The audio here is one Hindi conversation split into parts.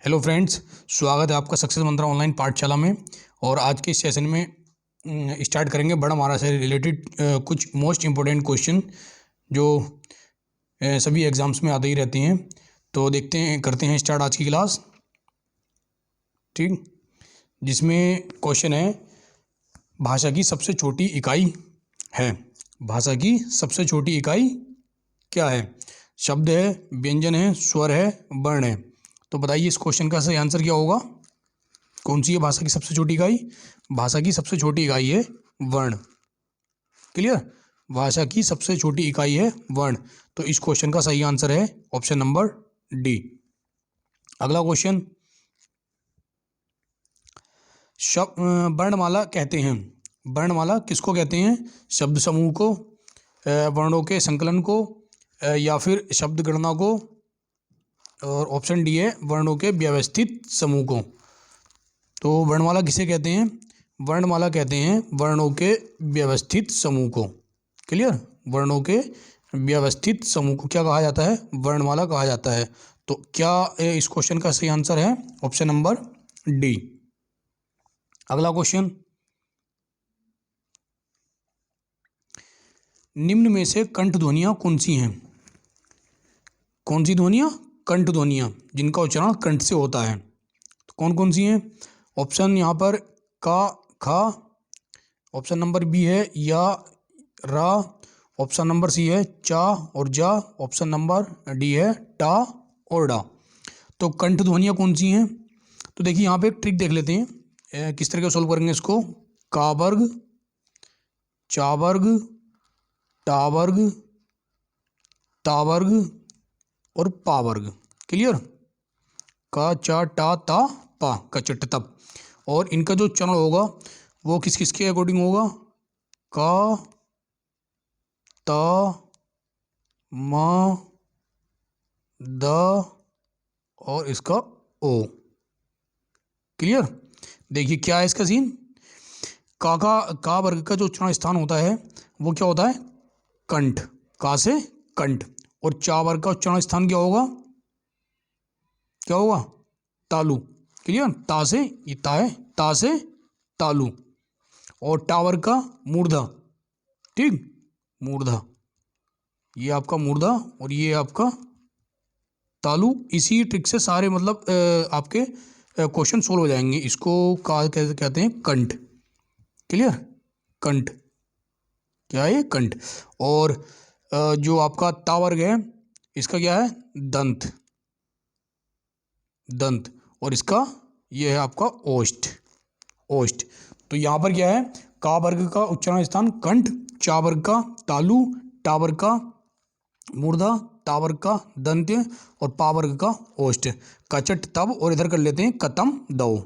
हेलो फ्रेंड्स, स्वागत है आपका सक्सेस मंत्रा ऑनलाइन पाठशाला में। और आज के इस सेशन में स्टार्ट करेंगे वर्णमाला से रिलेटेड कुछ मोस्ट इम्पोर्टेंट क्वेश्चन जो सभी एग्जाम्स में आते ही रहते हैं। तो देखते हैं, करते हैं स्टार्ट आज की क्लास। ठीक, जिसमें क्वेश्चन है भाषा की सबसे छोटी इकाई है। भाषा की सबसे छोटी इकाई क्या है? शब्द है, व्यंजन है, स्वर है, वर्ण है। तो बताइए इस क्वेश्चन का सही आंसर क्या होगा? कौन सी है भाषा की सबसे छोटी इकाई? भाषा की सबसे छोटी इकाई है वर्ण। क्लियर? भाषा की सबसे छोटी इकाई है वर्ण। तो इस क्वेश्चन का सही आंसर है ऑप्शन नंबर डी। अगला क्वेश्चन, वर्णमाला कहते हैं। वर्णमाला किसको कहते हैं? शब्द समूह को, वर्णों के संकलन को, या फिर शब्द गणना को, और ऑप्शन डी है वर्णों के व्यवस्थित समूह को। तो वर्णमाला किसे कहते हैं? वर्णमाला कहते हैं वर्णों के व्यवस्थित समूह को। क्लियर? वर्णों के व्यवस्थित समूह को क्या कहा जाता है? वर्णमाला कहा जाता है। तो क्या इस क्वेश्चन का सही आंसर है ऑप्शन नंबर डी। अगला क्वेश्चन, निम्न में से कंठ ध्वनियां कौन सी हैं? कौन सी ध्वनियां? कंठ ध्वनियां, जिनका उच्चारण कंठ से होता है। तो कौन कौन सी हैं? ऑप्शन यहाँ पर का, खा, ऑप्शन नंबर बी है या, रा, ऑप्शन नंबर सी है चा और जा, ऑप्शन नंबर डी है टा और डा। तो कंठ ध्वनियाँ कौन सी हैं? तो देखिए यहाँ पे एक ट्रिक देख लेते हैं किस तरह सॉल्व करेंगे इसको। का वर्ग, चा वर्ग, टा वर्ग, ता वर्ग और पा वर्ग। क्लियर? का, चा, टा, ता, पा का चट तप। और इनका जो उच्चारण होगा वो किस किस के अकॉर्डिंग होगा? का, ता, मा, द और इसका ओ। क्लियर? देखिए क्या है इसका सीन। का वर्ग का जो उच्चारण स्थान होता है वो क्या होता है? कंठ। का से कंठ। और चा वर्ग का उच्चारण स्थान क्या होगा? क्या होगा? तालु। क्लियर? ता से, ये ता है, ता से तालु। और टावर का मूर्धा। ठीक, मूर्धा, ये आपका मूर्धा और ये आपका तालु। इसी ट्रिक से सारे मतलब आपके क्वेश्चन सोल्व हो जाएंगे। इसको कैसे कहते हैं? कंठ। क्लियर? कंठ, क्या है? कंठ। और जो आपका ता वर्ग है इसका क्या है? दंत। दंत। और इसका ये है आपका ओष्ठ। ओष्ठ। तो यहाँ पर क्या है? का वर्ग का उच्चारण स्थान कंठ, चा वर्ग का तालु, टा वर्ग का मूर्धा, ता वर्ग का दंत्य और पा वर्ग का ओष्ठ। कचट तब, और इधर कर लेते हैं कतम दो।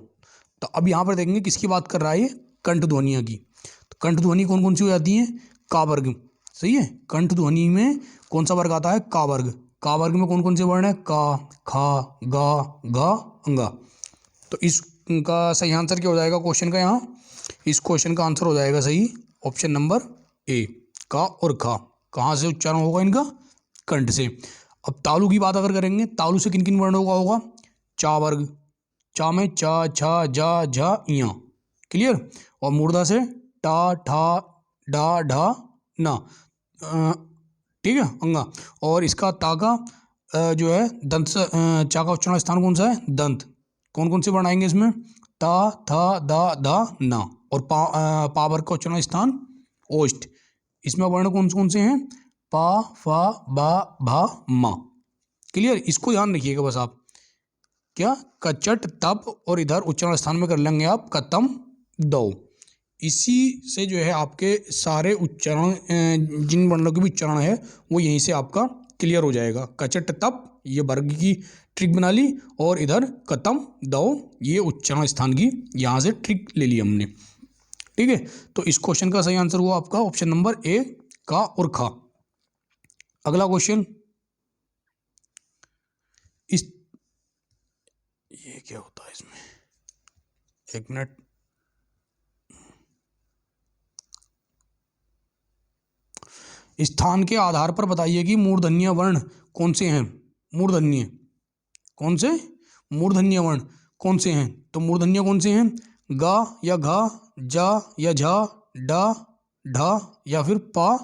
तो अब यहाँ पर देखेंगे किसकी बात कर रहा है ये? कंठ ध्वनियों की। तो कंठ ध्वनि कौन कौन सी हो जाती है? का वर्ग। सही है। कंठ ध्वनि में कौन सा वर्ग आता है? का वर्ग। का वर्ग में कौन कौन से वर्ण है? का, खा, गा, घा, अंगा। तो इसका सही आंसर क्या हो जाएगा क्वेश्चन का? यहाँ इस क्वेश्चन का आंसर हो जाएगा सही ऑप्शन नंबर ए, का और खा। कहाँ से उच्चारण होगा इनका? कंठ से। अब तालु की बात अगर करेंगे, तालु से किन किन वर्णों का होगा? चा वर्ग। चा में चा, छा, जा, झा, इया। क्लियर? और मूर्धा से टा, ठा, डा, ढा, ना। ठीक है, अंगा। और इसका ता का जो है दंत चा का उच्चारण स्थान कौन सा है? दंत। कौन कौन से वर्ण आएंगे इसमें? ता, था, दा, धा, ना। और पावर का उच्चारण स्थान ओष्ठ। इसमें वर्ण कौन कौन से हैं? पा, फा, बा, भा, मा। क्लियर? इसको ध्यान रखिएगा बस आप। क्या? कचट तप, और इधर उच्चारण स्थान में कर लेंगे आप कतम दो। इसी से जो है आपके सारे उच्चारण जिन वर्णों के भी उच्चारण है वो यहीं से आपका क्लियर हो जाएगा। कचट तप ये वर्ग की ट्रिक बना ली, और इधर कतम दो ये उच्चारण स्थान की यहाँ से ट्रिक ले ली हमने। ठीक है, तो इस क्वेश्चन का सही आंसर हुआ आपका ऑप्शन नंबर ए, का और खा। अगला क्वेश्चन, इस ये क्या होता है इसमें? एक मिनट। स्थान के आधार पर बताइए कि मूर्धन्य वर्ण कौन से हैं? मूर्धन्य कौन से? मूर्धन्य वर्ण कौन से हैं? तो मूर्धन्य कौन से हैं? गा या घा, जा या झा, डा, ढा या फिर पा,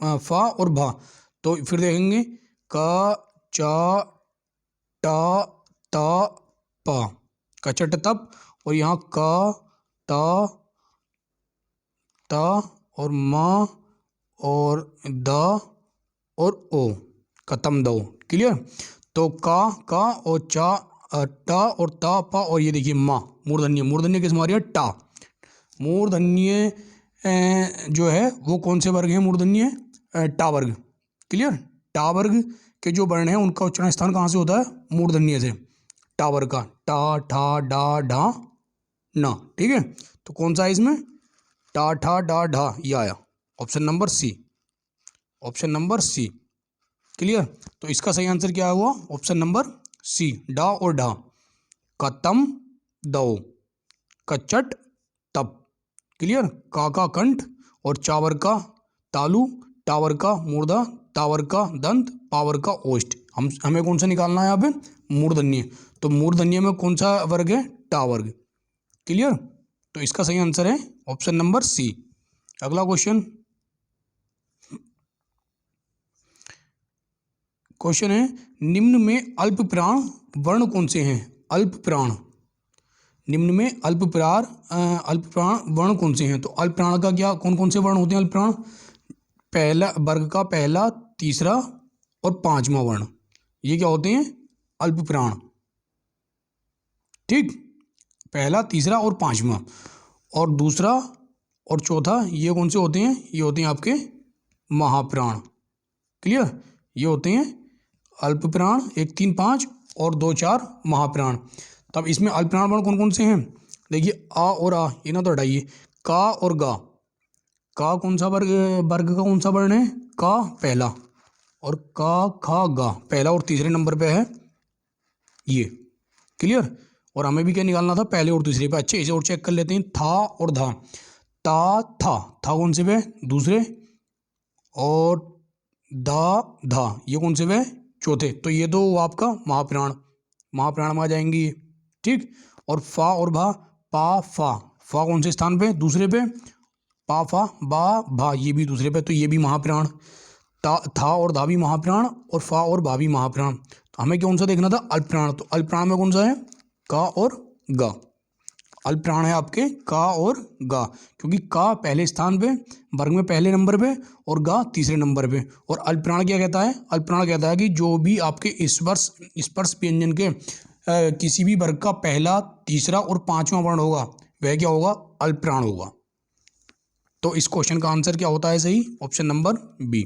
फा और भा। तो फिर देखेंगे का, चा, टा, ता, पा, कचट तप। और यहाँ का, ता, ता और माँ और दा और ओ, खत्म दो। क्लियर? तो का और चा, टा और ता, पा और ये देखिए माँ, मूर्धन्य। मूर्धन्य किस मारी है? टा। मूर्धन्य जो है वो कौन से वर्ग है? मूर्धन्य टा वर्ग। क्लियर? टा वर्ग के जो वर्ण हैं उनका उच्चारण स्थान कहाँ से होता है? मूर्धन्य से। टा वर्ग का टा, ठा, डा, ढा, ना। ठीक है, तो कौन सा है इसमें? टा, ठा, डा, ढा, ये आया option number C. Option number C. Clear? तो इसका सही आंसर क्या हुआ? ऑप्शन नंबर सी, डा और ढा। कतम दो, कचट तप। क्लियर? का कंठ और चावर का तालु, टावर का मूर्धा, तावर का दंत, पावर का ओष्ठ। हमें कौन सा निकालना है यहाँ पे? मूर्धन्य। तो मूर्धन्य में कौन सा वर्ग है? टा वर्ग। क्लियर? तो इसका सही आंसर है ऑप्शन नंबर सी। अगला क्वेश्चन है, निम्न में अल्प प्राण वर्ण कौन से हैं? अल्प प्राण, निम्न में अल्प प्राण वर्ण कौन से हैं? तो अल्प प्राण का क्या, कौन कौन से वर्ण होते हैं? अल्प प्राण पहला वर्ग का पहला, तीसरा और पांचवा वर्ण, ये क्या होते हैं? अल्प प्राण। ठीक, पहला, तीसरा और पांचवा। और दूसरा और चौथा ये कौन से होते हैं? ये होते हैं आपके महाप्राण। क्लियर? ये होते हैं अल्प प्राण, 1, 3, 5 और 2, 4 महाप्राण। तब इसमें अल्प प्राण वर्ण कौन कौन से हैं? देखिए आ और आ, ये ना तो हटाइए। का और गा। का कौन सा वर्ग का कौन सा वर्ण है? का पहला। और का, खा, गा पहला और तीसरे नंबर पे है ये। क्लियर? और हमें भी क्या निकालना था? पहले और तीसरे पे। अच्छे इसे और चेक कर लेते हैं। था और धा। ता, था कौन से पे? दूसरे। और दा, धा ये कौन से पे? चौथे। तो ये तो आपका महाप्राण, महाप्राण में आ जाएंगी ये। ठीक, और फा और भा, पा, फा कौन से स्थान पे? दूसरे पे। पा, फा, बा, भा ये भी दूसरे पे, तो ये भी महाप्राण। था और धा भी महाप्राण और फा और भा भी महाप्राण। तो हमें कौन सा देखना था? अल्पप्राण। तो अल्पप्राण में कौन सा है? का और गा। अल्पप्राण है आपके का और गा, क्योंकि का पहले स्थान पे, वर्ग में पहले नंबर पे, और गा तीसरे नंबर पे। और अल्पप्राण क्या कहता है? अल्पप्राण कहता है कि जो भी आपके स्पर्श व्यंजन के किसी भी वर्ग का पहला, तीसरा और पांचवा वर्ण होगा वह क्या होगा? अल्पप्राण होगा। तो इस क्वेश्चन का आंसर क्या होता है सही? Option number B.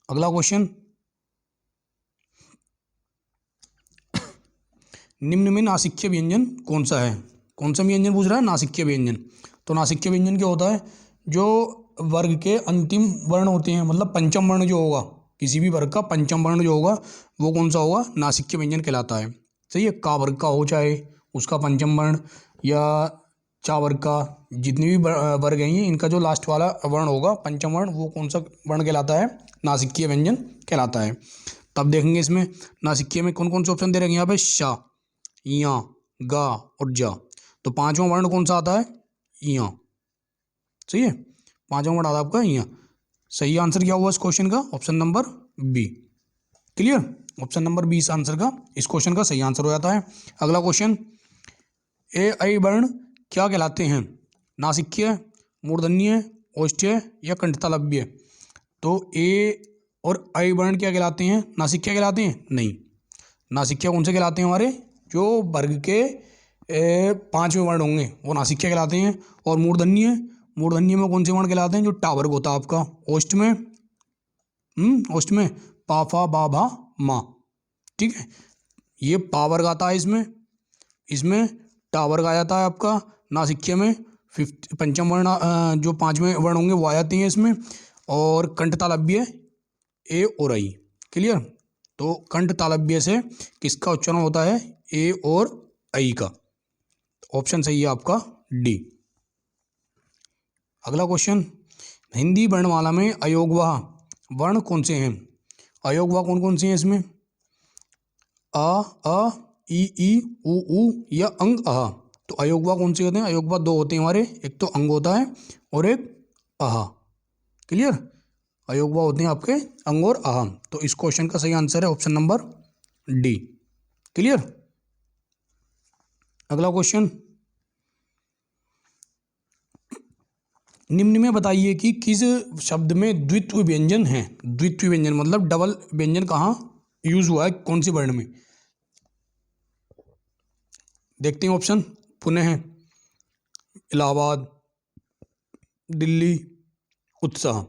अगला क्वेश्चन, निम्न में नासिक्य व्यंजन कौन सा है? कौन सा व्यंजन पूछ रहा है? नासिक्य व्यंजन। तो नासिक्य व्यंजन क्या होता है? जो वर्ग के अंतिम वर्ण होते हैं, मतलब पंचम वर्ण जो होगा, किसी भी वर्ग का पंचम वर्ण जो होगा वो कौन सा होगा? नासिक्य व्यंजन कहलाता है। सही है? का वर्ग का हो चाहे उसका पंचम वर्ण, या चा वर्ग का, जितने भी वर्ग हैं ये, इनका जो लास्ट वाला वर्ण होगा पंचम वर्ण, वो कौन सा वर्ण कहलाता है? नासिक्य व्यंजन कहलाता है। तब देखेंगे इसमें नासिक्य में कौन कौन से ऑप्शन दे रखे हैं यहाँ पे? शा, या, गा और जा। तो पांचवा वर्ण कौन सा आता है? या। सही है? पांचवा वर्ण आता है आपका या। सही आंसर क्या हुआ इस क्वेश्चन का? Option number B. Clear? Option number B इस आंसर का, इस क्वेश्चन का सही आंसर हो जाता है। अगला क्वेश्चन, ए ऐ वर्ण क्या कहलाते हैं? नासिक्य, मूर्धन्य, ओष्ठ्य या कंठतालव्य? तो ए और ऐ वर्ण क्या कहलाते हैं? नासिक्य कहलाते हैं? नहीं। नासिक्य कौन से कहलाते हैं? हमारे जो वर्ग के पांचवें वर्ण होंगे वो नासिक्य कहलाते हैं। और मूर्धन्य में कौन से वर्ण कहलाते हैं? जो टा वर्ग होता है आपका। ओष्ठ में पा, फा, बा, भा, मा। ठीक है, ये पा वर्ग आता है इसमें टा वर्ग आ जाता है आपका नासिक्य में। पंचम वर्ण जो पांचवें वर्ण होंगे वो आ जाते हैं इसमें। और कंठतालव्य ए और आई। क्लियर? तो कंठतालव्य से किसका उच्चारण होता है? ए और आई का। ऑप्शन सही है आपका डी। अगला क्वेश्चन, हिंदी वर्णमाला में अयोगवाह वर्ण कौन से हैं? अयोगवाह कौन कौन से हैं इसमें? अ, ई ऊ या अंग आहा। तो अयोगवा कौन से होते हैं? अयोगवा दो होते हैं हमारे, एक तो अंग होता है और एक आहा। क्लियर? अयोगवा होते हैं आपके अंग और आहा। तो इस क्वेश्चन का सही आंसर है ऑप्शन नंबर डी। क्लियर? अगला क्वेश्चन, निम्न में बताइए कि किस शब्द में द्वित्व व्यंजन है। द्वित्व व्यंजन मतलब डबल व्यंजन कहाँ यूज हुआ है, कौन सी वर्ण में? देखते हैं ऑप्शन। पुणे है, इलाहाबाद, दिल्ली, उत्साह।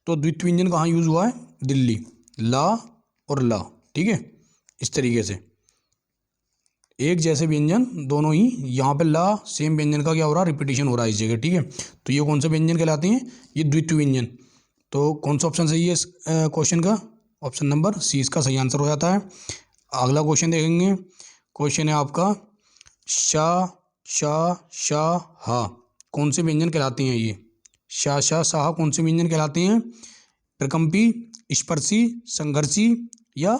तो द्वित्व व्यंजन कहाँ यूज हुआ है? दिल्ली, ला और ला। ठीक है, इस तरीके से एक जैसे व्यंजन दोनों ही, यहाँ पे ला सेम व्यंजन का क्या हो रहा है? रिपीटिशन हो रहा है इस जगह। ठीक है, तो ये कौन सा व्यंजन कहलाते हैं? ये द्वित्व व्यंजन। तो कौन सा ऑप्शन सही है इस क्वेश्चन का? ऑप्शन नंबर सी इसका सही आंसर हो जाता है। अगला क्वेश्चन देखेंगे। क्वेश्चन है आपका शा शा शाह हा कौन से व्यंजन कहलाते हैं? ये शा शा शाह कौन से व्यंजन कहलाते हैं? प्रकंपी, स्पर्शी, संघर्षी या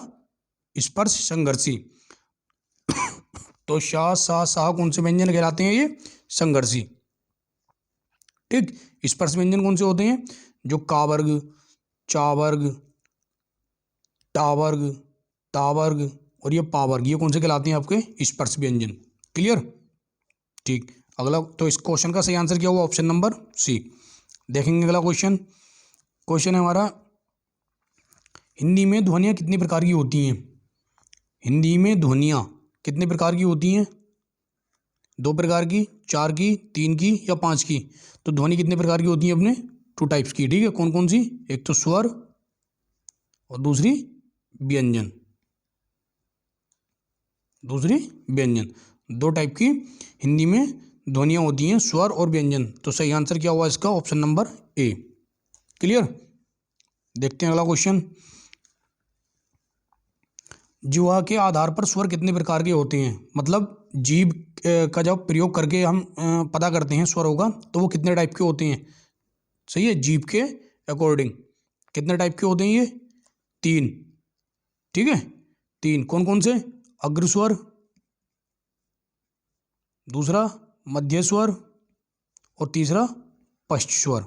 स्पर्श संघर्षी। तो शाह शाह शाह कौन से व्यंजन कहलाते हैं? ये संघर्षी। ठीक, स्पर्श व्यंजन कौन से होते हैं? जो का वर्ग, चा वर्ग, टा वर्ग, ता वर्ग और ये पा वर्ग, ये कौन से कहलाते हैं? आपके स्पर्श व्यंजन। क्लियर? ठीक, अगला तो इस क्वेश्चन का सही आंसर क्या हुआ? Option number C. देखेंगे अगला क्वेश्चन। क्वेश्चन है हमारा, हिंदी में ध्वनियाँ कितनी प्रकार की होती हैं? हिंदी में ध्वनियाँ कितने प्रकार की होती हैं? 2 प्रकार की, 4 की, 3 की या 5 की? तो ध्वनि कितने प्रकार की होती है अपने? 2 टाइप्स की। ठीक है, कौन कौन सी? एक तो स्वर और दूसरी व्यंजन। दूसरी व्यंजन, 2 टाइप की हिंदी में ध्वनियाँ होती हैं, स्वर और व्यंजन। तो सही आंसर क्या हुआ इसका? Option number A. क्लियर? देखते हैं अगला क्वेश्चन। जिह्वा के आधार पर स्वर कितने प्रकार के होते हैं? मतलब जीभ का जब प्रयोग करके हम पता करते हैं स्वरों का, तो वो कितने टाइप के होते हैं? सही है, जीभ के अकॉर्डिंग कितने टाइप के होते हैं? ये 3। ठीक है, 3 कौन कौन से? अग्रस्वर, दूसरा मध्य स्वर और तीसरा पश्च स्वर।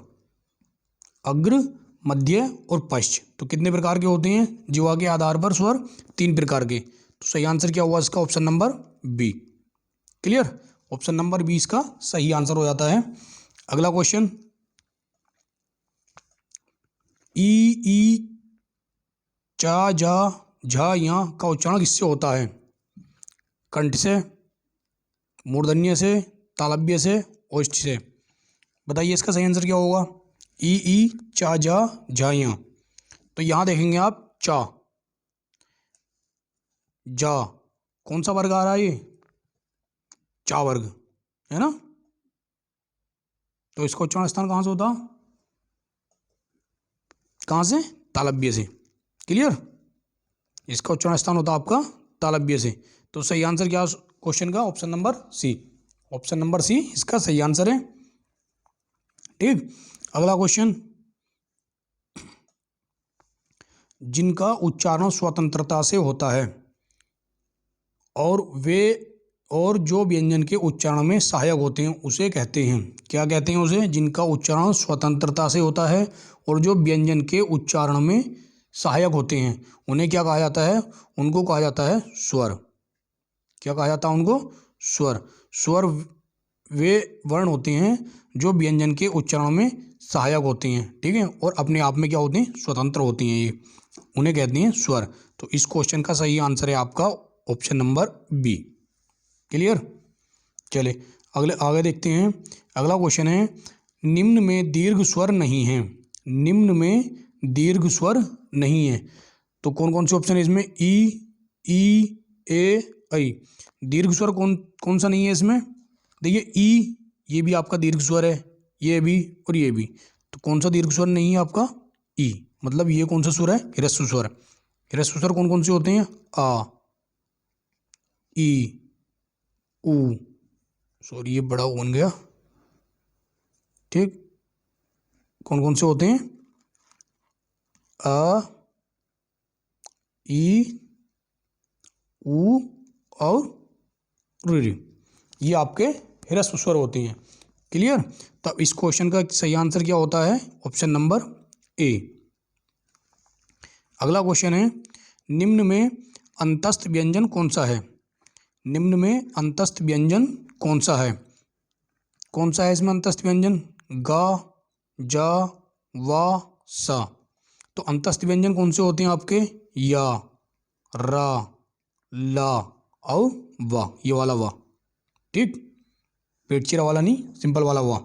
अग्र, मध्य और पश्च, तो कितने प्रकार के होते हैं जिह्वा के आधार पर स्वर? 3 प्रकार के। तो सही आंसर क्या हुआ इसका? Option number B. Clear? Option number B इसका सही आंसर हो जाता है। अगला क्वेश्चन, ई चा जा झा या का उच्चारण किससे होता है? कंठ से, मूर्धन्य से, तालव्य से, ओष्ठ से। बताइए इसका सही आंसर क्या होगा? ई चा जा झा या। तो यहां देखेंगे आप चा जा, कौन सा वर्ग आ रहा है? ये चा वर्ग है ना। तो इसका उच्चारण स्थान कहाँ से होता? कहाँ से? तालव्य से। क्लियर? इसका उच्चारण स्थान होता आपका तालव्य से। तो सही आंसर क्या क्वेश्चन का? Option number C. Option number C इसका सही आंसर है। ठीक, अगला क्वेश्चन, जिनका उच्चारण स्वतंत्रता से होता है और जो व्यंजन के उच्चारण में सहायक होते हैं उसे कहते हैं, क्या कहते हैं उसे? जिनका उच्चारण स्वतंत्रता से होता है और जो व्यंजन के उच्चारण में सहायक होते हैं उन्हें क्या कहा जाता है? उनको कहा जाता है स्वर। क्या कहा जाता है उनको? स्वर। स्वर वे वर्ण होते हैं जो व्यंजन के उच्चारण में सहायक होते हैं, ठीक है, और अपने आप में क्या होते हैं? स्वतंत्र होती हैं, ये उन्हें कहते हैं स्वर। तो इस क्वेश्चन का सही आंसर है आपका ऑप्शन नंबर बी। क्लियर? चले अगले आगे देखते हैं। अगला क्वेश्चन है, निम्न में दीर्घ स्वर नहीं है। निम्न में दीर्घ स्वर नहीं है, तो कौन कौन से ऑप्शन है इसमें? ई ए ऐ। दीर्घ स्वर कौन कौन सा नहीं है इसमें? देखिए ई, ये भी आपका दीर्घ स्वर है, ये भी और ये भी। तो कौन सा दीर्घ स्वर नहीं है आपका? ई। मतलब ये कौन सा स्वर है? ह्रस्व स्वर। ह्रस्व स्वर कौन कौन से होते हैं? आ, ई, ऊ, सॉरी ये बड़ा ऊ बन गया। ठीक, कौन कौन से होते हैं? आ, ई, ऊ और ऋ। ये आपके ह्रस्व स्वर होते हैं। क्लियर। तो इस क्वेश्चन का सही आंसर क्या होता है? Option number A. अगला क्वेश्चन है, निम्न में अंतस्थ व्यंजन कौन सा है? निम्न में अंतस्थ व्यंजन कौन सा है? कौन सा है इसमें अंतस्थ व्यंजन? गा, जा, वा, सा। तो अंतस्थ व्यंजन कौन से होते हैं आपके? या, रा, ला और वा। ये वाला वा, ठीक, पेट चिरा वाला नहीं, सिंपल वाला वा।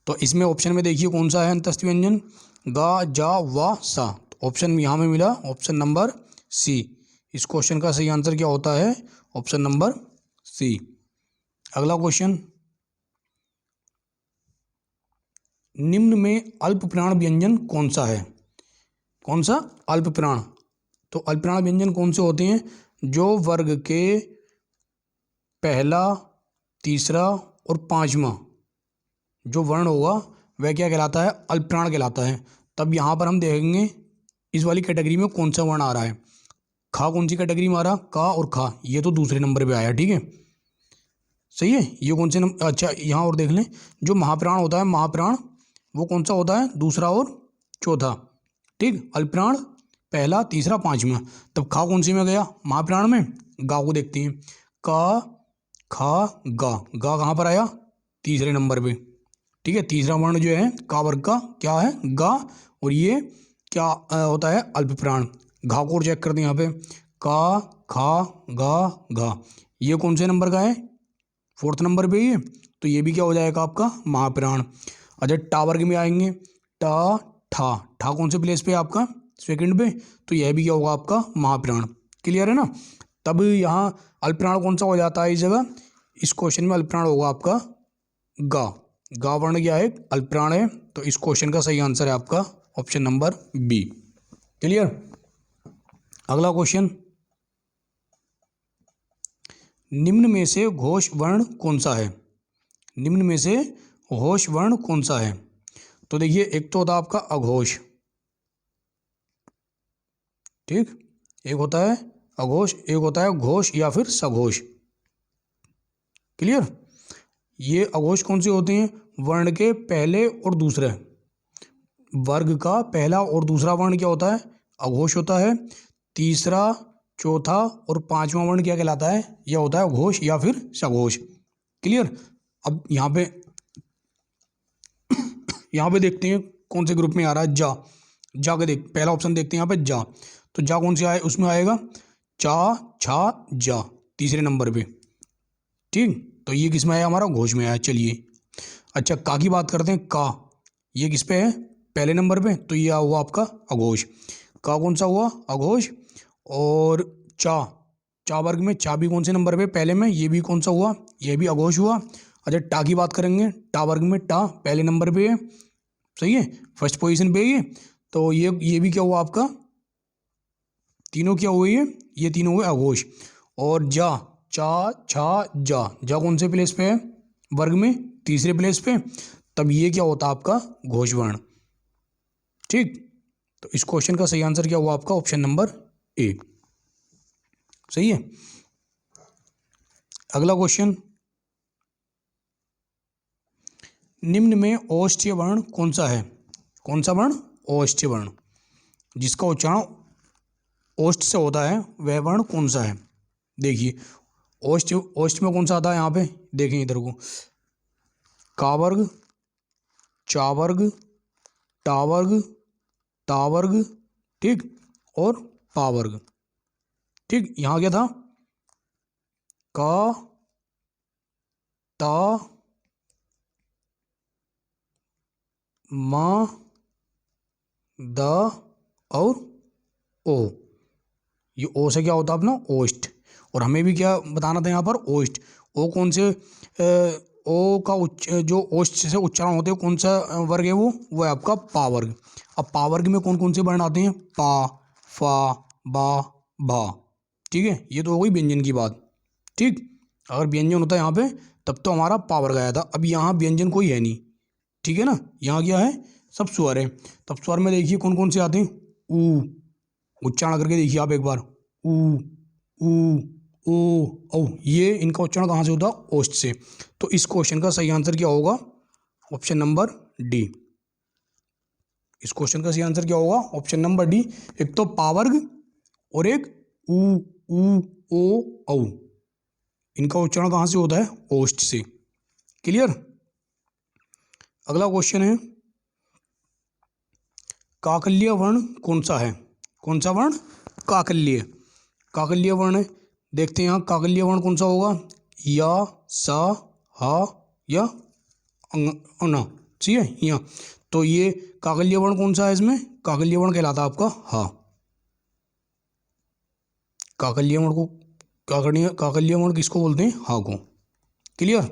तो इसमें ऑप्शन में देखिए कौन सा है अंतस्थ व्यंजन? गा, जा, वा, सा। तो ऑप्शन यहाँ में मिला ऑप्शन नंबर सी। इस क्वेश्चन का सही आंसर क्या होता है? Option number C. अगला क्वेश्चन, निम्न में अल्प प्राण व्यंजन कौन सा है? कौन सा? अल्प प्राण। तो अल्प प्राण व्यंजन कौन से होते हैं? जो वर्ग के पहला, तीसरा और पांचवा जो वर्ण होगा वह क्या कहलाता है? अल्प प्राण कहलाता है। तब यहाँ पर हम देखेंगे इस वाली कैटेगरी में कौन सा वर्ण आ रहा है। खा कौन सी कैटेगरी में आ रहा? का और खा, ये तो दूसरे नंबर पे आया, ठीक है, सही है। ये कौन से नंबर? अच्छा, यहाँ और देख लें, जो महाप्राण होता है, महाप्राण वो कौन सा होता है? दूसरा और चौथा, ठीक। अल्पप्राण पहला, तीसरा, पांचवा। तब खा कौन सी में गया? महाप्राण में। गा को देखते हैं, का, खा, गा। गा कहाँ पर आया? तीसरे नंबर पे, ठीक है। तीसरा वर्ण जो है का वर्ग का क्या है? गा। और ये क्या होता है? अल्पप्राण। घा को चेक करते हैं यहाँ पे, का, खा, गा, घा। ये कौन से नंबर का है? फोर्थ नंबर पे ही है। तो ये भी क्या हो जाएगा आपका? महाप्राण। अच्छा, टा वर्ग में आएंगे, टा, ठा। ठा कौन से प्लेस पे है आपका? सेकंड पे। तो यह भी क्या होगा आपका? महाप्राण। क्लियर है ना। तब यहाँ अल्पप्राण कौन सा हो जाता है इस जगह? इस क्वेश्चन में अल्पप्राण होगा आपका गा। गा वर्ण क्या है? अल्पप्राण है। तो इस क्वेश्चन का सही आंसर है आपका ऑप्शन नंबर बी। क्लियर। अगला क्वेश्चन, निम्न में से घोष वर्ण कौन सा है? निम्न में से घोष वर्ण कौन सा है? तो देखिए, एक तो होता है आपका अघोष, ठीक, एक होता है अघोष, एक होता है घोष या फिर सघोष। क्लियर। ये अघोष कौन से होते हैं? वर्ण के पहले और दूसरे, वर्ग का पहला और दूसरा वर्ण क्या होता है? अघोष होता है। तीसरा, चौथा और पांचवा वर्ण क्या कहलाता है? यह होता है घोष या फिर सघोष। क्लियर। अब यहाँ पे देखते हैं कौन से ग्रुप में आ रहा है। जा, जा के देख, पहला ऑप्शन देखते हैं यहाँ पे जा। तो जा कौन से आए? उसमें आएगा चा, छा, जा, तीसरे नंबर पे, ठीक। तो ये किस में आया? हमारा घोष में आया। चलिए, अच्छा, का की बात करते हैं। का ये किस पे है? पहले नंबर पे। तो ये हुआ आपका अघोष। का कौन सा हुआ? अघोष। और चा, चा वर्ग में चा भी कौन से नंबर पे? पहले में। ये भी कौन सा हुआ? ये भी अघोष हुआ। अच्छा, टा की बात करेंगे, टा वर्ग में टा पहले नंबर पे है, सही है, फर्स्ट पोजीशन पे ये। तो ये भी क्या हुआ आपका? तीनों क्या हुए? ये तीनों हुए अघोष। और जा, चा, छा, जा, जा कौन से प्लेस पे है? वर्ग में तीसरे प्लेस पे। तब ये क्या होता है आपका? घोष वर्ण, ठीक। तो इस क्वेश्चन का सही आंसर क्या हुआ आपका? ऑप्शन नंबर ए, सही है। अगला क्वेश्चन, निम्न में औष्ठ्य वर्ण कौन सा है? कौन सा वर्ण? औष्ठ्य वर्ण, जिसका उच्चारण ओष्ठ से होता है, वह वर्ण कौन सा है? देखिए, ओष्ठ, ओष्ठ में कौन सा आता है? यहाँ पे देखें इधर को, का वर्ग, चा वर्ग, टा वर्ग, ता वर्ग, ठीक, और पा वर्ग, ठीक। यहाँ क्या था? का, ता, मा, द और ओ। ये ओ से क्या होता है अपना? ओष्ठ। और हमें भी क्या बताना था यहाँ पर? ओष्ठ। ओ कौन से ओ का जो ओष्ठ से उच्चारण होते हैं, कौन सा वर्ग है वो है आपका पा वर्ग। अब पा वर्ग में कौन कौन से वर्ण आते हैं? पा, फा, बा, भा, ठीक है। ये तो हो गई व्यंजन की बात, ठीक। अगर व्यंजन होता है यहाँ पे तब तो हमारा पा वर्ग आया था। अब यहाँ व्यंजन कोई है नहीं, ठीक है ना। यहाँ क्या है? सब स्वर है। तब स्वर में देखिए कौन कौन से आते हैं? ऊ, उच्चारण करके देखिए आप एक बार, ऊ, ऊ, ओ औ, ये इनका उच्चारण कहाँ से होता है? ओष्ठ से। तो इस क्वेश्चन का सही आंसर क्या होगा? Option number D. इस क्वेश्चन का सही आंसर क्या होगा? Option number D. एक तो पावर्ग और एक ऊ ऊ ओ औ, इनका उच्चारण कहाँ से होता है? ओष्ठ से। क्लियर। अगला क्वेश्चन है, काकल्य वर्ण कौन सा है? कौन सा वर्ण? काकल्य। काकल्य वर्ण है, देखते हैं यहाँ काकल्य वर्ण कौन सा होगा? या, सा, हा या अना। ठीक है यहाँ। तो ये काकल्य वर्ण कौन सा है? इसमें काकल्य वर्ण कहलाता है आपका हा। काकल्य वर्ण को काकल्य वर्ण किसको बोलते हैं? हा को। क्लियर।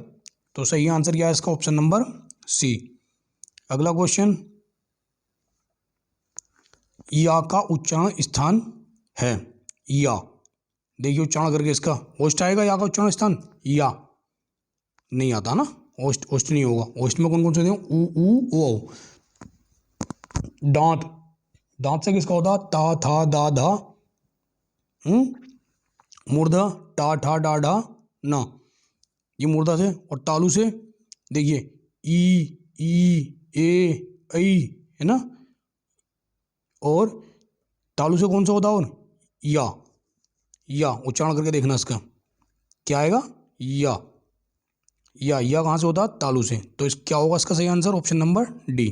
तो सही आंसर क्या है इसका? Option number C. अगला क्वेश्चन, या का उच्चारण स्थान है? या, देखिए उच्चारण करके इसका ओष्ठ आएगा। या का उच्चारण स्थान या नहीं आता ना, ओष्ठ ओष्ठ नहीं होगा। ओष्ठ में कौन कौन से होते हैं? ऊ ऊ ओ। दांत, दांत से किसका होता? ता था दा धा। मूर्धा टा ठा डा ढा ना, ये मूर्धा से। और तालु से देखिए ई ए ऐ, है ना। और तालु से कौन सा होता है? और या उच्चारण करके देखना इसका क्या आएगा? या कहाँ से होता है? तालु से। तो इस क्या होगा इसका सही आंसर? Option number D.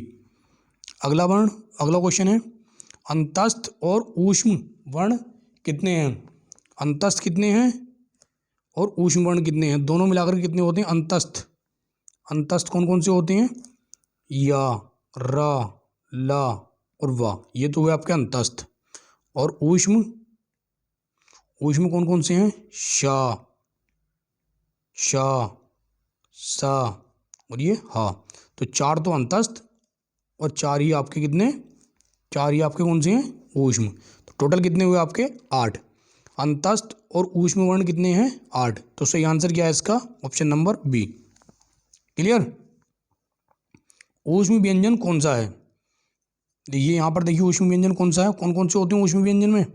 अगला वर्ण, अगला क्वेश्चन है, अंतस्थ और ऊष्म वर्ण कितने हैं? अंतस्थ कितने हैं और ऊष्म वर्ण कितने हैं? दोनों मिलाकर के कितने होते हैं? अंतस्थ, अंतस्थ कौन कौन से होते हैं? या, रा, ला और वा, ये तो हुए आपके अंतस्थ। और ऊष्म, ऊष्म कौन कौन से हैं? शा, शा, सा और ये हा। तो चार तो अंतस्थ और चार ही आपके कितने? चार ही आपके कौन से हैं? ऊष्म। तो टोटल कितने हुए आपके? 8। अंतस्थ और ऊष्म वर्ण कितने हैं? 8। तो सही आंसर क्या है इसका? Option number B. क्लियर। ऊष्म व्यंजन कौन सा है? देखिए यहाँ पर देखिए ऊष्म व्यंजन कौन सा है? कौन कौन से होते हैं ऊष्म व्यंजन में?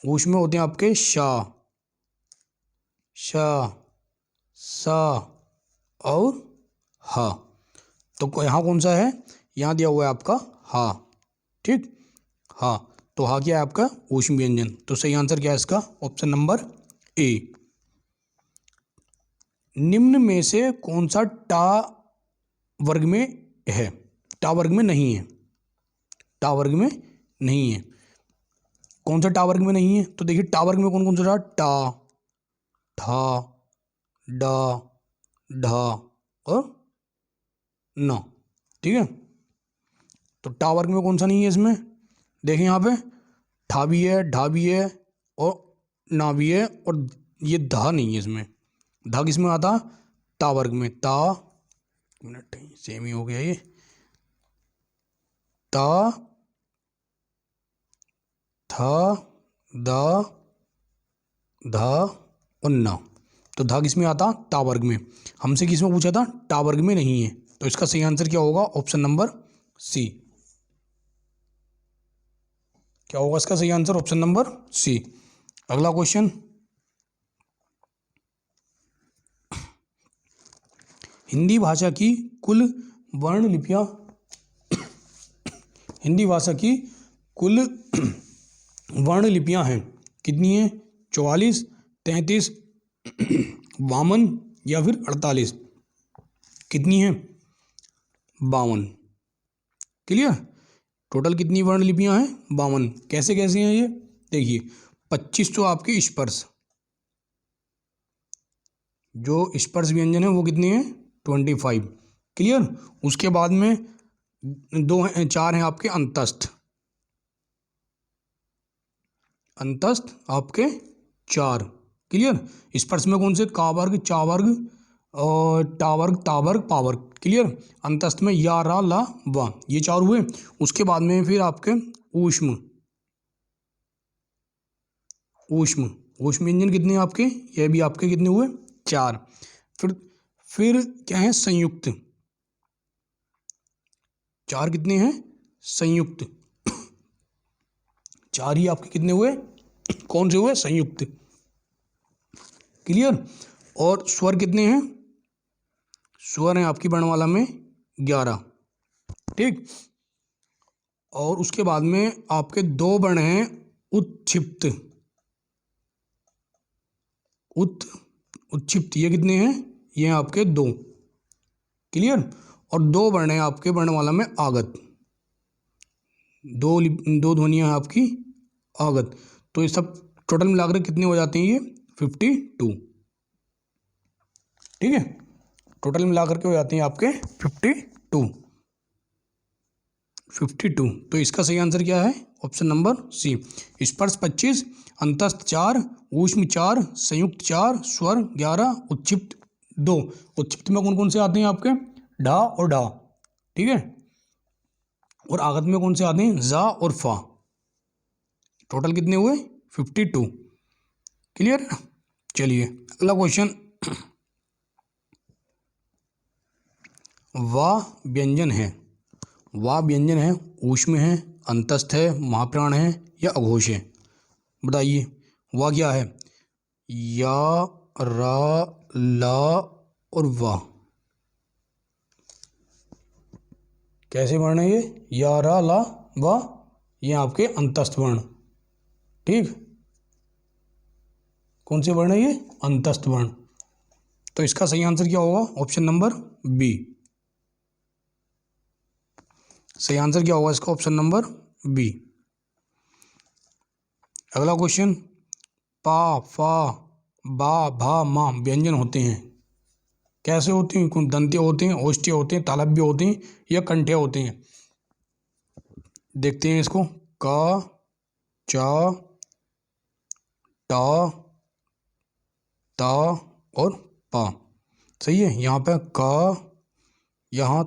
ऊष्म में होते हैं आपके शा, शा, सा और हा। तो यहाँ कौन सा है? यहाँ दिया हुआ है आपका हा। ठीक, हा। तो हा क्या है आपका? ऊष्म व्यंजन। तो सही आंसर क्या है इसका? Option number A. निम्न में से कौन सा टा वर्ग में है? टा वर्ग में नहीं है। टा वर्ग में नहीं है। कौन सा टा वर्ग में नहीं है? तो देखिए टा वर्ग में कौन कौन सा रहा? टा, ठा, डा, ढा और ना। ठीक है। तो टा वर्ग में कौन सा नहीं है इसमें? देखिए यहाँ पे ठा भी है, ढा भी है और ना भी है, और ये धा नहीं है इसमें। धा किस में आता? टा वर्ग में। ता, मिनट सेम ही हो गया ये। ता, था, दा, धा और ना। तो धा किस में आता? टा वर्ग में। हमसे किस में पूछा था? टा वर्ग में नहीं है। तो इसका सही आंसर क्या होगा? Option number C. क्या होगा इसका सही आंसर? Option number C. अगला क्वेश्चन, हिंदी भाषा की कुल वर्ण लिपियां, हिंदी भाषा की कुल वर्ण लिपियां हैं कितनी हैं? 44, 33, 52 या फिर 48? कितनी है? 52। क्लियर। टोटल कितनी वर्ण लिपियां हैं? 52। कैसे कैसे हैं ये? देखिए 25 तो आपके स्पर्श, जो स्पर्श व्यंजन है वो कितने हैं? 25। क्लियर। उसके बाद में दो हैं, 4 हैं आपके अंतस्थ, अंतस्थ आपके 4। क्लियर। स्पर्श में कौन से? का वर्ग, चा वर्ग और टा वर्ग, ता वर्ग, पा वर्ग। क्लियर। अंतस्थ में या, रा, ला, वा, ये 4 हुए। उसके बाद में फिर आपके ऊष्म, ऊष्म, ऊष्म व्यंजन कितने हैं आपके? ये भी आपके कितने हुए? 4। फिर क्या है? संयुक्त। 4 कितने हैं? संयुक्त। 4 ही आपके कितने हुए? कौन से हुए? संयुक्त। क्लियर। और स्वर कितने हैं, स्वर हैं आपकी वर्णमाला में 11, ठीक। और उसके बाद में आपके 2 वर्ण हैं उत्क्षिप्त, उत्क्षिप्त, ये कितने हैं, ये हैं आपके 2, क्लियर। और 2 वर्ण हैं आपके वर्णमाला में आगत, दो ध्वनियां हैं आपकी आगत। तो ये सब टोटल मिलाकर कितने हो जाते हैं, ये 52, ठीक है। टोटल मिलाकर के हो जाते हैं आपके 52। तो इसका सही आंसर क्या है, ऑप्शन नंबर सी। स्पर्श 25, अंतस्थ 4, ऊष्म 4, संयुक्त 4, स्वर 11, उत्क्षिप्त 2। उत्क्षिप्त में कौन कौन से आते हैं आपके, ढा और ढा, ठीक है। और आगत में कौन से आते हैं, जा और फा। टोटल कितने हुए, 52, क्लियर है। चलिए अगला क्वेश्चन, वाह व्यंजन है, वाह व्यंजन है, ऊष्म है, अंतस्थ है, महाप्राण है या अघोष है, बताइए। वाह क्या है, या, रा, ला और वाह, कैसे वर्ण है ये, या, रा, ला, वाह, ये आपके अंतस्थ वर्ण, ठीक। कौन से वर्ण है ये, अंतस्थ वर्ण। तो इसका सही आंसर क्या होगा, ऑप्शन नंबर बी। सही आंसर क्या होगा इसका, ऑप्शन नंबर बी। अगला क्वेश्चन, पा, फा, बा, भा, मा व्यंजन होते हैं, कैसे होते हैं, कौन दंत्य होते हैं, ओष्ठ्य होते हैं, तालव्य होते हैं या कंठ्य होते हैं। देखते हैं इसको, का, चा, टा, ता और पा, सही है। यहाँ पे का, यहाँ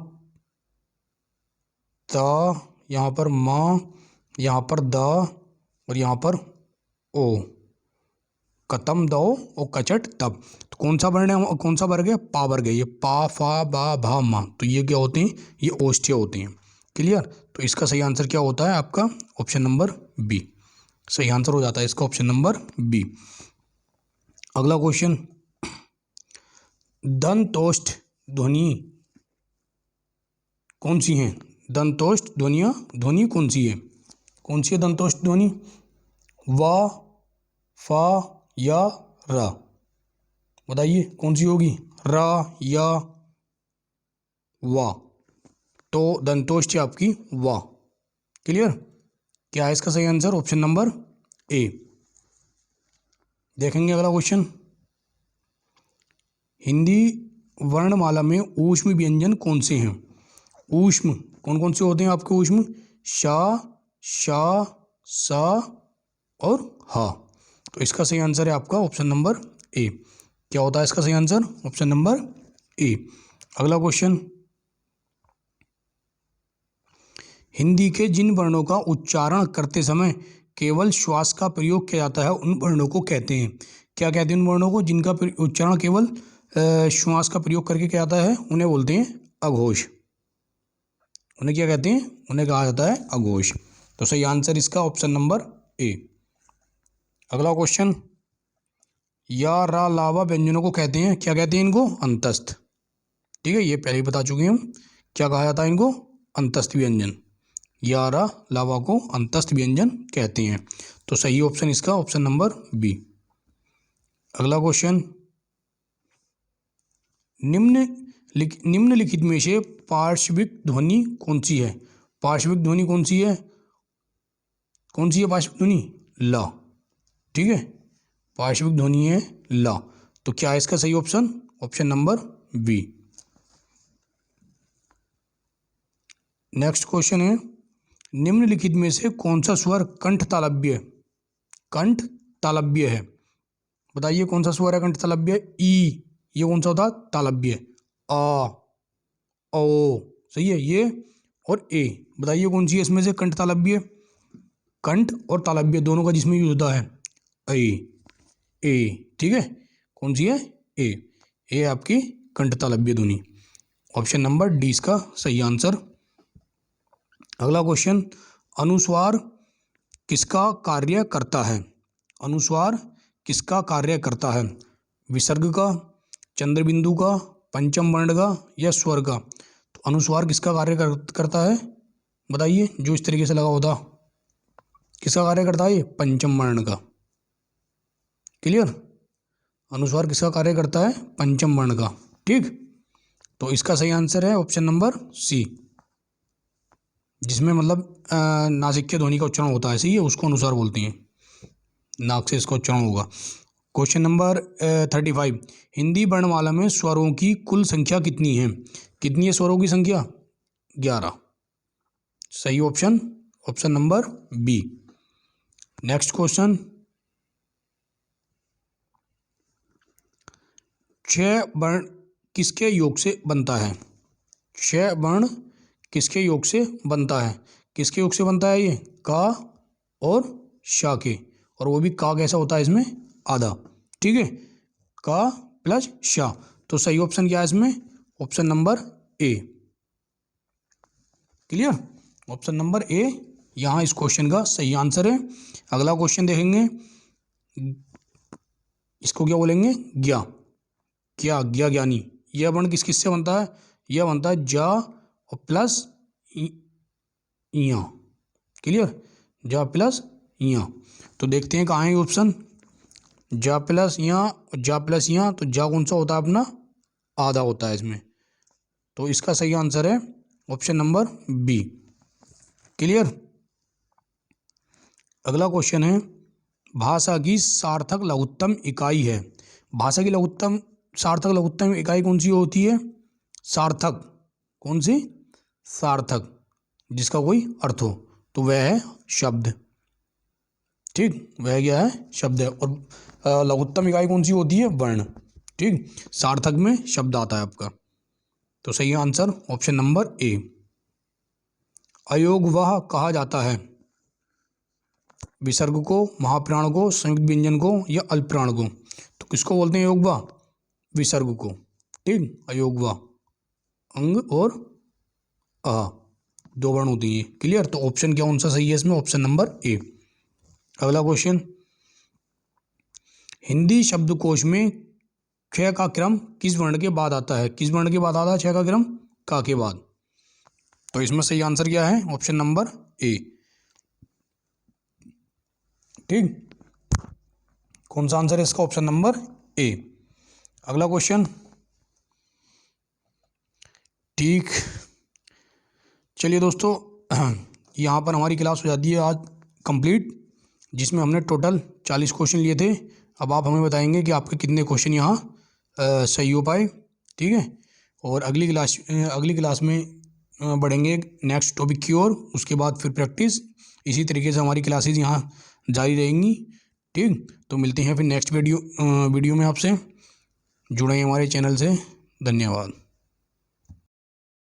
ता, यहाँ पर माँ, यहाँ पर दा और यहाँ पर ओ, कतम दो और कचट तब। तो कौन सा वर्ण है, कौन सा वर्ग है, पा वर्ग है ये, पा, फा, बा, भा, मा। तो ये क्या होते हैं, ये ओष्ठ्य होते हैं, क्लियर। तो इसका सही आंसर क्या होता है आपका, ऑप्शन नंबर बी। सही आंसर हो जाता है इसका ऑप्शन नंबर बी। अगला क्वेश्चन, दंतोष्ठ ध्वनि कौन सी है, दंतोष्ठ ध्वनियाँ, ध्वनि कौन सी है, कौन सी है दंतोष्ठ ध्वनि, वा, फा या रा, बताइए कौन सी होगी, रा या वा। तो दंतोष्ठ है आपकी वा, क्लियर। क्या है इसका सही आंसर, ऑप्शन नंबर ए। देखेंगे अगला क्वेश्चन, हिंदी वर्णमाला में ऊष्म व्यंजन कौन से हैं, ऊष्म कौन कौन से होते हैं आपके ऊष्म, शा, शा, सा और हा। तो इसका सही आंसर है आपका ऑप्शन नंबर ए। क्या होता है इसका सही आंसर, ऑप्शन नंबर ए। अगला क्वेश्चन, हिंदी के जिन वर्णों का उच्चारण करते समय केवल श्वास का प्रयोग किया जाता है उन वर्णों को कहते हैं, क्या कहते हैं उन वर्णों को जिनका उच्चारण केवल श्वास का प्रयोग करके किया जाता है, उन्हें बोलते हैं अघोष। उन्हें क्या कहते हैं, उन्हें कहा जाता है अघोष। तो सही आंसर इसका ऑप्शन नंबर ए। अगला क्वेश्चन, या, रा, लावा व्यंजनों को कहते हैं, क्या कहते हैं इनको, अंतस्थ, ठीक है। ये पहले ही बता चुके हैं हम, क्या कहा जाता है इनको, अंतस्थ व्यंजन। या, रा, लावा को अंतस्थ व्यंजन कहते हैं। तो सही ऑप्शन इसका ऑप्शन नंबर बी। अगला क्वेश्चन, निम्नलिखित में से पार्श्विक ध्वनि कौन सी है, पार्श्विक ध्वनि कौन सी है, कौन सी है पार्श्विक ध्वनि, ला, ठीक है। पार्श्विक ध्वनि है ला। तो क्या है इसका सही option, option number B. Next question है, निम्नलिखित में से कौन सा स्वर कंठ तालव्य, कंठ तालव्य है, बताइए कौन सा स्वर है कंठ तालव्य, ई, ये कौन सा होता है तालव्य, आ, ओ, सही है ये, और ए, बताइए कौन सी है इसमें से कंठ तालव्य, कंठ और तालव्य दोनों का जिसमें यूज होता है ए, ठीक है। कौन सी है, ए आपकी कंठ तालव्य ध्वनि। ऑप्शन नंबर डी इसका सही आंसर। अगला क्वेश्चन, अनुस्वार किसका कार्य करता है, अनुस्वार किसका कार्य करता है, विसर्ग का, चंद्रबिंदु का, पंचम वर्ण का या स्वर का? तो अनुस्वार किसका कार्य करता है बताइए, जो इस तरीके से लगा होता किसका कार्य करता है? ये पंचम वर्ण का। क्लियर? अनुस्वार किसका कार्य करता है? पंचम वर्ण का। ठीक, तो इसका सही आंसर है ऑप्शन नंबर सी, जिसमें मतलब नासिक के ध्वनि का उच्चारण होता है, सही है, उसको अनुस्वार बोलते हैं, नाक से इसका उच्चारण होगा। क्वेश्चन नंबर 35, हिंदी वर्णमाला में स्वरों की कुल संख्या कितनी है? कितनी है स्वरों की संख्या? 11। सही option option number B. Next question, 6 वर्ण किसके योग से बनता है? 6 वर्ण किसके योग से बनता है? किसके योग से बनता है? ये का और शा के, और वो भी का कैसा होता है इसमें? आधा। ठीक है, का प्लस शा। तो सही ऑप्शन क्या है इसमें? Option number A. Clear? Option number A यहाँ इस क्वेश्चन का सही आंसर है। अगला क्वेश्चन देखेंगे, इसको क्या बोलेंगे? ज्ञा। क्या? ज्ञा ज्ञानी। यह वर्ण किस किस से बनता है? यह बनता है जा और प्लस इया। क्लियर? जा प्लस इया। तो देखते हैं कहाँ है ऑप्शन। जा प्लस यहाँ और जा प्लस यहाँ, तो जा कौन सा होता है अपना? आधा होता है इसमें। तो इसका सही आंसर है ऑप्शन नंबर बी। क्लियर? अगला क्वेश्चन है, भाषा की सार्थक लघुत्तम इकाई है। भाषा की सार्थक लघुत्तम इकाई कौन सी होती है? सार्थक। कौन सी? सार्थक, जिसका कोई अर्थ हो, तो वह है शब्द। ठीक, वह क्या है? शब्द है। और लघुत्तम इकाई कौन सी होती है? वर्ण। ठीक, सार्थक में शब्द आता है आपका। तो सही आंसर ऑप्शन नंबर ए। अयोगवाह कहा जाता है विसर्ग को, महाप्राण को, संयुक्त व्यंजन को या अल्पप्राण को? तो किसको बोलते हैं अयोगवाह? विसर्ग को। ठीक, अयोगवाह अंग और आ, 2 वर्ण होती है। क्लियर? तो ऑप्शन क्या कौन सा सही है इसमें? Option number A. अगला क्वेश्चन, हिंदी शब्दकोश में ख का क्रम किस वर्ण के बाद आता है? किस वर्ण के बाद आता है छ का क्रम? का के बाद। तो इसमें सही आंसर क्या है? Option number A. ठीक, कौन सा आंसर है इसका? Option number A. अगला क्वेश्चन, ठीक, चलिए दोस्तों, यहाँ पर हमारी क्लास हो जाती है आज कंप्लीट, जिसमें हमने टोटल 40 क्वेश्चन लिए थे। अब आप हमें बताएंगे कि आपके कितने क्वेश्चन यहाँ सही हो पाए। ठीक है, और अगली क्लास में बढ़ेंगे नेक्स्ट टॉपिक की ओर, उसके बाद फिर प्रैक्टिस। इसी तरीके से हमारी क्लासेस यहाँ जारी रहेंगी। ठीक, तो मिलते हैं फिर नेक्स्ट वीडियो में आपसे। जुड़े हमारे चैनल से। धन्यवाद।